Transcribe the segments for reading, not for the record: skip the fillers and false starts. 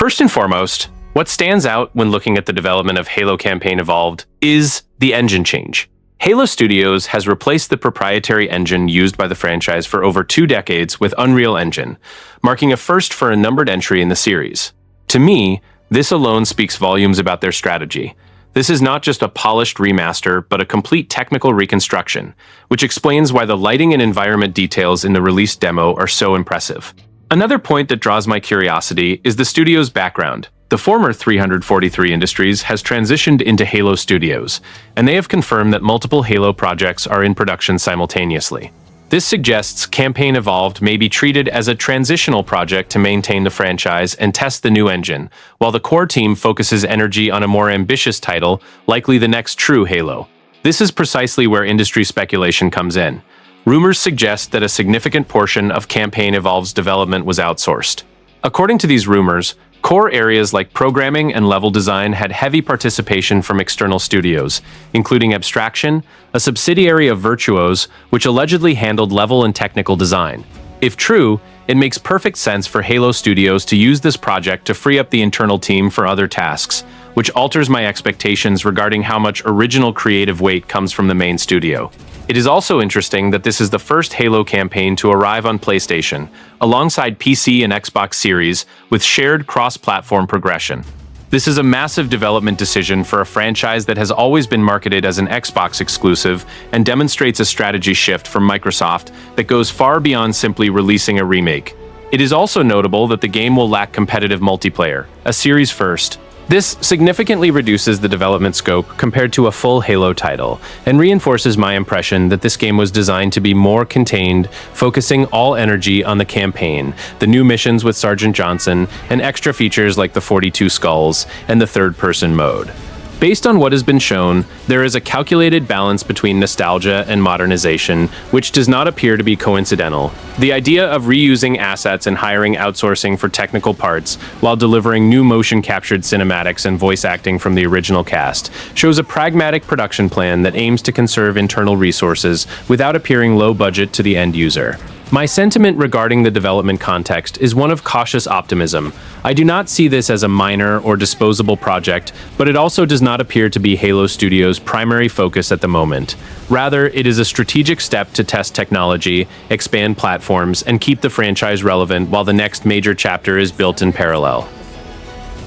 First and foremost, what stands out when looking at the development of Halo Campaign Evolved is the engine change. Halo Studios has replaced the proprietary engine used by the franchise for over 2 decades with Unreal Engine, marking a first for a numbered entry in the series. To me, this alone speaks volumes about their strategy. This is not just a polished remaster, but a complete technical reconstruction, which explains why the lighting and environment details in the release demo are so impressive. Another point that draws my curiosity is the studio's background. The former 343 Industries has transitioned into Halo Studios, and they have confirmed that multiple Halo projects are in production simultaneously. This suggests Campaign Evolved may be treated as a transitional project to maintain the franchise and test the new engine, while the core team focuses energy on a more ambitious title, likely the next true Halo. This is precisely where industry speculation comes in. Rumors suggest that a significant portion of Campaign Evolved's development was outsourced. According to these rumors, core areas like programming and level design had heavy participation from external studios, including Abstraction, a subsidiary of Virtuos, which allegedly handled level and technical design. If true, it makes perfect sense for Halo Studios to use this project to free up the internal team for other tasks, which alters my expectations regarding how much original creative weight comes from the main studio. It is also interesting that this is the first Halo campaign to arrive on PlayStation, alongside PC and Xbox Series, with shared cross-platform progression. This is a massive development decision for a franchise that has always been marketed as an Xbox exclusive and demonstrates a strategy shift from Microsoft that goes far beyond simply releasing a remake. It is also notable that the game will lack competitive multiplayer, a series first. This significantly reduces the development scope compared to a full Halo title, and reinforces my impression that this game was designed to be more contained, focusing all energy on the campaign, the new missions with Sergeant Johnson, and extra features like the 42 Skulls and the third-person mode. Based on what has been shown, there is a calculated balance between nostalgia and modernization, which does not appear to be coincidental. The idea of reusing assets and hiring outsourcing for technical parts, while delivering new motion-captured cinematics and voice acting from the original cast, shows a pragmatic production plan that aims to conserve internal resources without appearing low-budget to the end user. My sentiment regarding the development context is one of cautious optimism. I do not see this as a minor or disposable project, but it also does not appear to be Halo Studios' primary focus at the moment. Rather, it is a strategic step to test technology, expand platforms, and keep the franchise relevant while the next major chapter is built in parallel.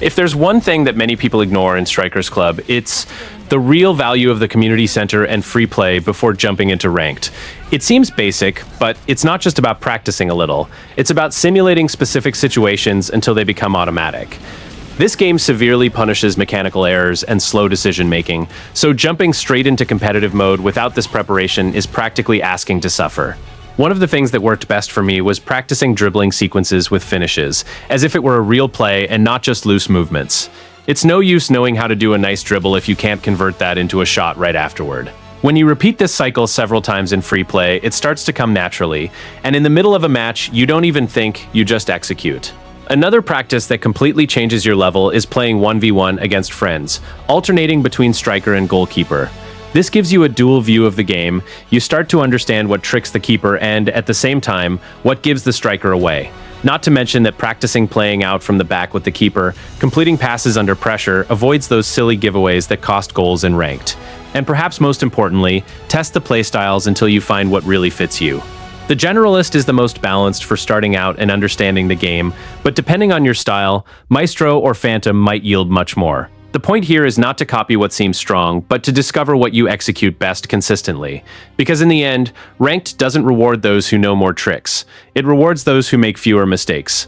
If there's one thing that many people ignore in Strikers Club, it's the real value of the community center and free play before jumping into ranked. It seems basic, but it's not just about practicing a little. It's about simulating specific situations until they become automatic. This game severely punishes mechanical errors and slow decision-making, so jumping straight into competitive mode without this preparation is practically asking to suffer. One of the things that worked best for me was practicing dribbling sequences with finishes, as if it were a real play and not just loose movements. It's no use knowing how to do a nice dribble if you can't convert that into a shot right afterward. When you repeat this cycle several times in free play, it starts to come naturally, and in the middle of a match, you don't even think, you just execute. Another practice that completely changes your level is playing 1v1 against friends, alternating between striker and goalkeeper. This gives you a dual view of the game. You start to understand what tricks the keeper and, at the same time, what gives the striker away. Not to mention that practicing playing out from the back with the keeper, completing passes under pressure, avoids those silly giveaways that cost goals in ranked. And perhaps most importantly, test the playstyles until you find what really fits you. The Generalist is the most balanced for starting out and understanding the game, but depending on your style, Maestro or Phantom might yield much more. The point here is not to copy what seems strong, but to discover what you execute best consistently. Because in the end, ranked doesn't reward those who know more tricks. It rewards those who make fewer mistakes.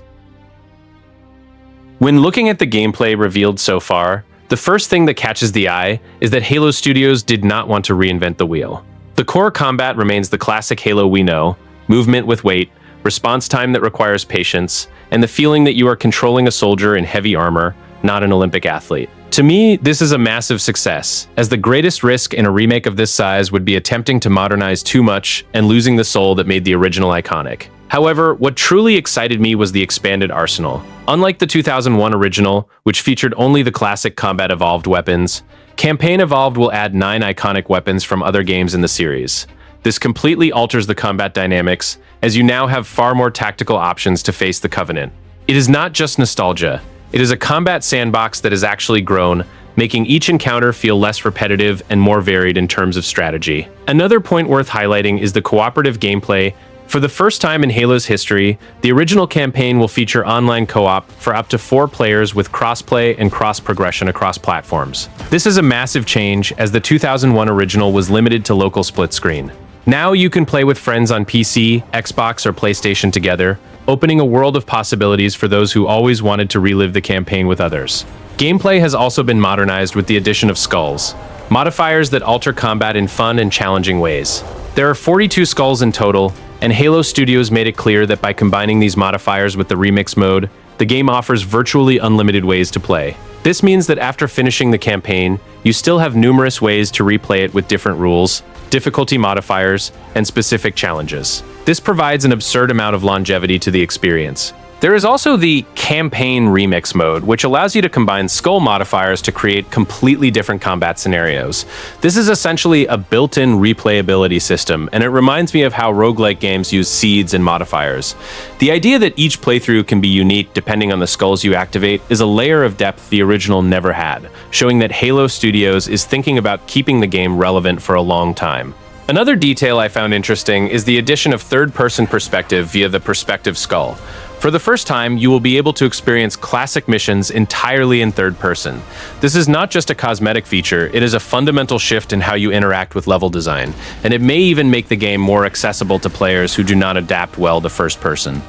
When looking at the gameplay revealed so far, the first thing that catches the eye is that Halo Studios did not want to reinvent the wheel. The core combat remains the classic Halo we know: movement with weight, response time that requires patience, and the feeling that you are controlling a soldier in heavy armor, not an Olympic athlete. To me, this is a massive success, as the greatest risk in a remake of this size would be attempting to modernize too much and losing the soul that made the original iconic. However, what truly excited me was the expanded arsenal. Unlike the 2001 original, which featured only the classic Combat Evolved weapons, Campaign Evolved will add 9 iconic weapons from other games in the series. This completely alters the combat dynamics, as you now have far more tactical options to face the Covenant. It is not just nostalgia. It is a combat sandbox that has actually grown, making each encounter feel less repetitive and more varied in terms of strategy. Another point worth highlighting is the cooperative gameplay. For the first time in Halo's history, the original campaign will feature online co-op for up to 4 players with crossplay and cross-progression across platforms. This is a massive change, as the 2001 original was limited to local split screen. Now you can play with friends on PC, Xbox, or PlayStation together, opening a world of possibilities for those who always wanted to relive the campaign with others. Gameplay has also been modernized with the addition of skulls, modifiers that alter combat in fun and challenging ways. There are 42 skulls in total, and Halo Studios made it clear that by combining these modifiers with the remix mode, the game offers virtually unlimited ways to play. This means that after finishing the campaign, you still have numerous ways to replay it with different rules, difficulty modifiers, and specific challenges. This provides an absurd amount of longevity to the experience. There is also the Campaign Remix mode, which allows you to combine skull modifiers to create completely different combat scenarios. This is essentially a built-in replayability system, and it reminds me of how roguelike games use seeds and modifiers. The idea that each playthrough can be unique depending on the skulls you activate is a layer of depth the original never had, showing that Halo Studios is thinking about keeping the game relevant for a long time. Another detail I found interesting is the addition of third-person perspective via the perspective skull. For the first time, you will be able to experience classic missions entirely in third person. This is not just a cosmetic feature, it is a fundamental shift in how you interact with level design, and it may even make the game more accessible to players who do not adapt well to first person.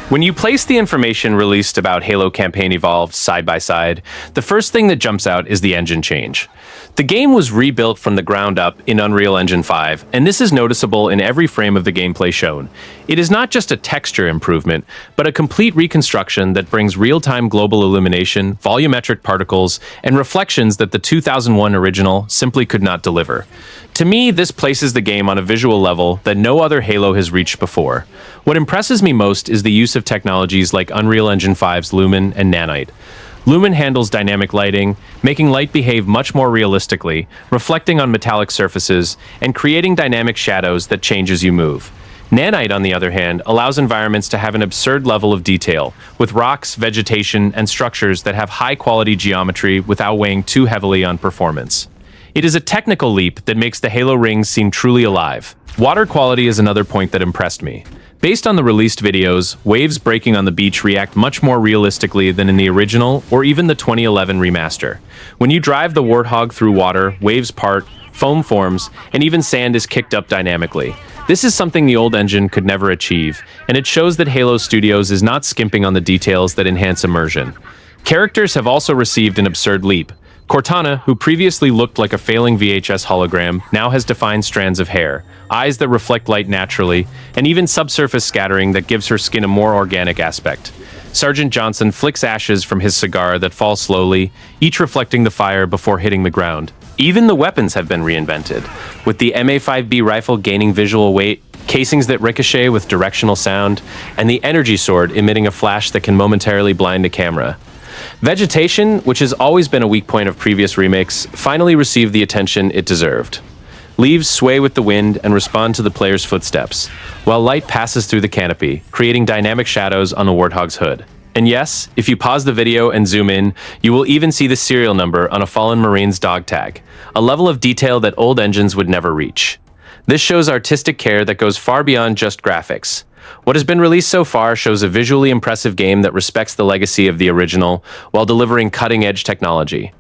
When you place the information released about Halo Campaign Evolved side by side, the first thing that jumps out is the engine change. The game was rebuilt from the ground up in Unreal Engine 5, and this is noticeable in every frame of the gameplay shown. It is not just a texture improvement, but a complete reconstruction that brings real-time global illumination, volumetric particles, and reflections that the 2001 original simply could not deliver. To me, this places the game on a visual level that no other Halo has reached before. What impresses me most is the use of technologies like Unreal Engine 5's Lumen and Nanite. Lumen handles dynamic lighting, making light behave much more realistically, reflecting on metallic surfaces, and creating dynamic shadows that change as you move. Nanite, on the other hand, allows environments to have an absurd level of detail, with rocks, vegetation, and structures that have high-quality geometry without weighing too heavily on performance. It is a technical leap that makes the Halo rings seem truly alive. Water quality is another point that impressed me. Based on the released videos, waves breaking on the beach react much more realistically than in the original or even the 2011 remaster. When you drive the Warthog through water, waves part, foam forms, and even sand is kicked up dynamically. This is something the old engine could never achieve, and it shows that Halo Studios is not skimping on the details that enhance immersion. Characters have also received an absurd leap. Cortana, who previously looked like a failing VHS hologram, now has defined strands of hair, eyes that reflect light naturally, and even subsurface scattering that gives her skin a more organic aspect. Sergeant Johnson flicks ashes from his cigar that fall slowly, each reflecting the fire before hitting the ground. Even the weapons have been reinvented, with the MA5B rifle gaining visual weight, casings that ricochet with directional sound, and the energy sword emitting a flash that can momentarily blind a camera. Vegetation, which has always been a weak point of previous remakes, finally received the attention it deserved. Leaves sway with the wind and respond to the player's footsteps, while light passes through the canopy, creating dynamic shadows on the Warthog's hood. And yes, if you pause the video and zoom in, you will even see the serial number on a fallen Marine's dog tag, a level of detail that old engines would never reach. This shows artistic care that goes far beyond just graphics. What has been released so far shows a visually impressive game that respects the legacy of the original while delivering cutting-edge technology.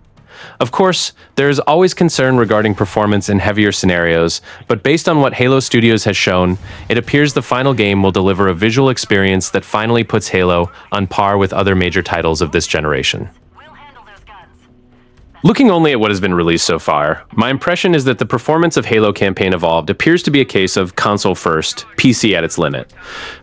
Of course, there is always concern regarding performance in heavier scenarios, but based on what Halo Studios has shown, it appears the final game will deliver a visual experience that finally puts Halo on par with other major titles of this generation. Looking only at what has been released so far, my impression is that the performance of Halo Campaign Evolved appears to be a case of console first, PC at its limit.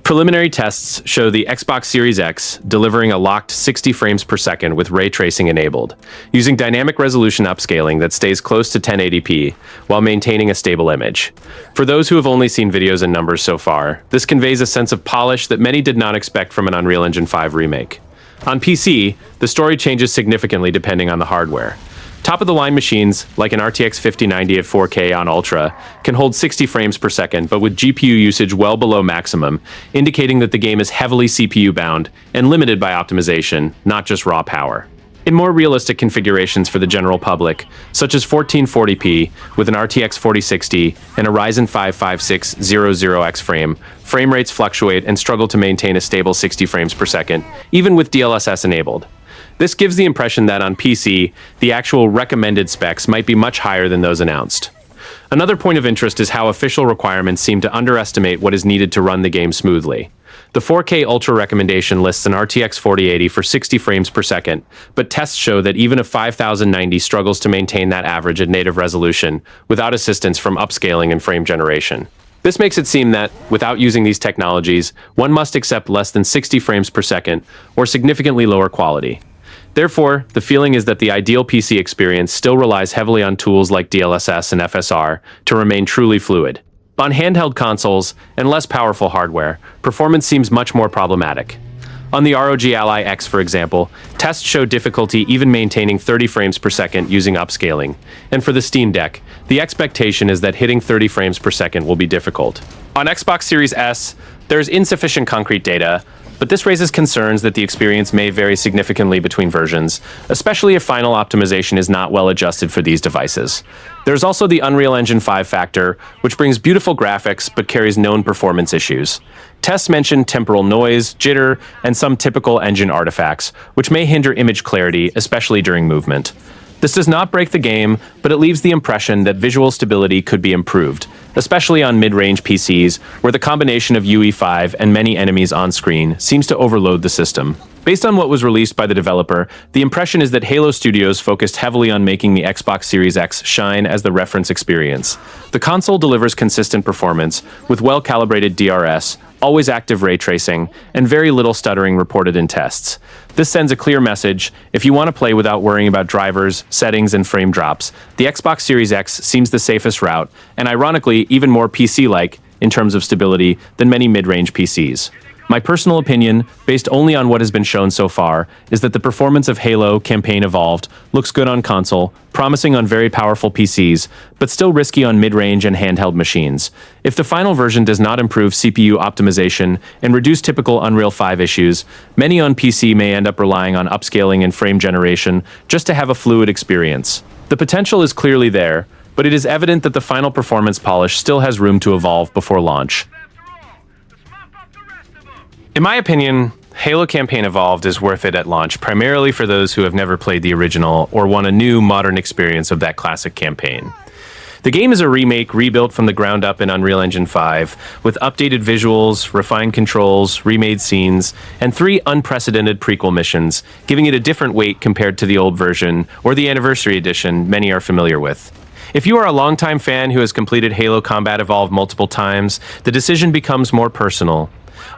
Preliminary tests show the Xbox Series X delivering a locked 60 frames per second with ray tracing enabled, using dynamic resolution upscaling that stays close to 1080p while maintaining a stable image. For those who have only seen videos and numbers so far, this conveys a sense of polish that many did not expect from an Unreal Engine 5 remake. On PC, the story changes significantly depending on the hardware. Top-of-the-line machines, like an RTX 5090 at 4K on Ultra, can hold 60 frames per second, but with GPU usage well below maximum, indicating that the game is heavily CPU-bound and limited by optimization, not just raw power. In more realistic configurations for the general public, such as 1440p with an RTX 4060 and a Ryzen 5 5600X frame rates fluctuate and struggle to maintain a stable 60 frames per second, even with DLSS enabled. This gives the impression that on PC, the actual recommended specs might be much higher than those announced. Another point of interest is how official requirements seem to underestimate what is needed to run the game smoothly. The 4K Ultra recommendation lists an RTX 4080 for 60 frames per second, but tests show that even a 5090 struggles to maintain that average at native resolution without assistance from upscaling and frame generation. This makes it seem that, without using these technologies, one must accept less than 60 frames per second or significantly lower quality. Therefore, the feeling is that the ideal PC experience still relies heavily on tools like DLSS and FSR to remain truly fluid. On handheld consoles and less powerful hardware, performance seems much more problematic. On the ROG Ally X, for example, tests show difficulty even maintaining 30 frames per second using upscaling. And for the Steam Deck, the expectation is that hitting 30 frames per second will be difficult. On Xbox Series S, there's insufficient concrete data, but this raises concerns that the experience may vary significantly between versions, especially if final optimization is not well adjusted for these devices. There's also the Unreal Engine 5 factor, which brings beautiful graphics but carries known performance issues. Tests mention temporal noise, jitter, and some typical engine artifacts, which may hinder image clarity, especially during movement. This does not break the game, but it leaves the impression that visual stability could be improved, especially on mid-range PCs, where the combination of UE5 and many enemies on screen seems to overload the system. Based on what was released by the developer, the impression is that Halo Studios focused heavily on making the Xbox Series X shine as the reference experience. The console delivers consistent performance, with well-calibrated DRS, always active ray tracing, and very little stuttering reported in tests. This sends a clear message: if you want to play without worrying about drivers, settings, and frame drops, the Xbox Series X seems the safest route, and ironically, even more PC-like in terms of stability than many mid-range PCs. My personal opinion, based only on what has been shown so far, is that the performance of Halo Campaign Evolved looks good on console, promising on very powerful PCs, but still risky on mid-range and handheld machines. If the final version does not improve CPU optimization and reduce typical Unreal 5 issues, many on PC may end up relying on upscaling and frame generation just to have a fluid experience. The potential is clearly there, but it is evident that the final performance polish still has room to evolve before launch. In my opinion, Halo Campaign Evolved is worth it at launch, primarily for those who have never played the original or want a new, modern experience of that classic campaign. The game is a remake rebuilt from the ground up in Unreal Engine 5, with updated visuals, refined controls, remade scenes, and 3 unprecedented prequel missions, giving it a different weight compared to the old version or the Anniversary Edition many are familiar with. If you are a longtime fan who has completed Halo Combat Evolved multiple times, the decision becomes more personal.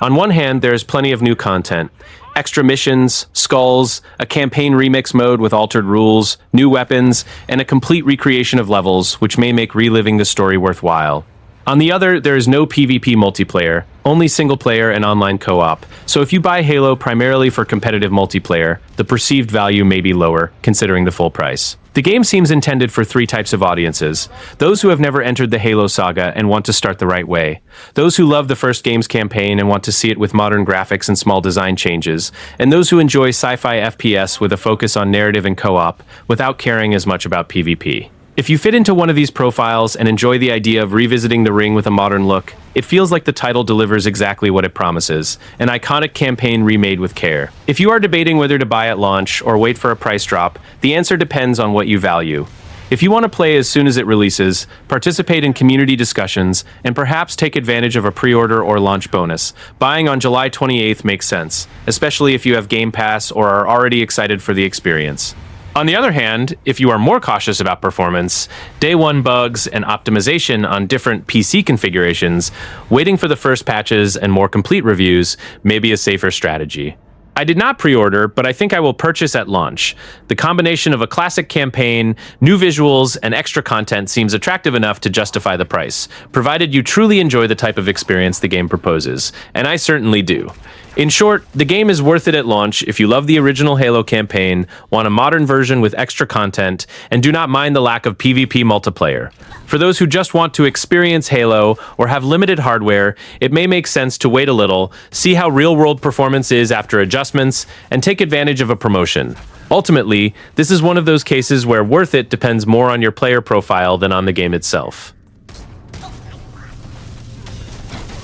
On one hand, there is plenty of new content. Extra missions, skulls, a campaign remix mode with altered rules, new weapons, and a complete recreation of levels, which may make reliving the story worthwhile. On the other, there is no PvP multiplayer, only single-player and online co-op, so if you buy Halo primarily for competitive multiplayer, the perceived value may be lower, considering the full price. The game seems intended for 3 types of audiences: those who have never entered the Halo saga and want to start the right way, those who love the first game's campaign and want to see it with modern graphics and small design changes, and those who enjoy sci-fi FPS with a focus on narrative and co-op without caring as much about PvP. If you fit into one of these profiles and enjoy the idea of revisiting the ring with a modern look, it feels like the title delivers exactly what it promises: an iconic campaign remade with care. If you are debating whether to buy at launch or wait for a price drop, the answer depends on what you value. If you want to play as soon as it releases, participate in community discussions, and perhaps take advantage of a pre-order or launch bonus, buying on July 28th makes sense, especially if you have Game Pass or are already excited for the experience. On the other hand, if you are more cautious about performance, day one bugs, and optimization on different PC configurations, waiting for the first patches and more complete reviews may be a safer strategy. I did not pre-order, but I think I will purchase at launch. The combination of a classic campaign, new visuals, and extra content seems attractive enough to justify the price, provided you truly enjoy the type of experience the game proposes, and I certainly do. In short, the game is worth it at launch if you love the original Halo campaign, want a modern version with extra content, and do not mind the lack of PvP multiplayer. For those who just want to experience Halo or have limited hardware, it may make sense to wait a little, see how real-world performance is after adjustments, and take advantage of a promotion. Ultimately, this is one of those cases where worth it depends more on your player profile than on the game itself.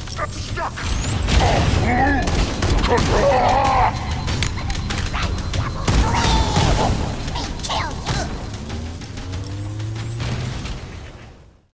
Stuck!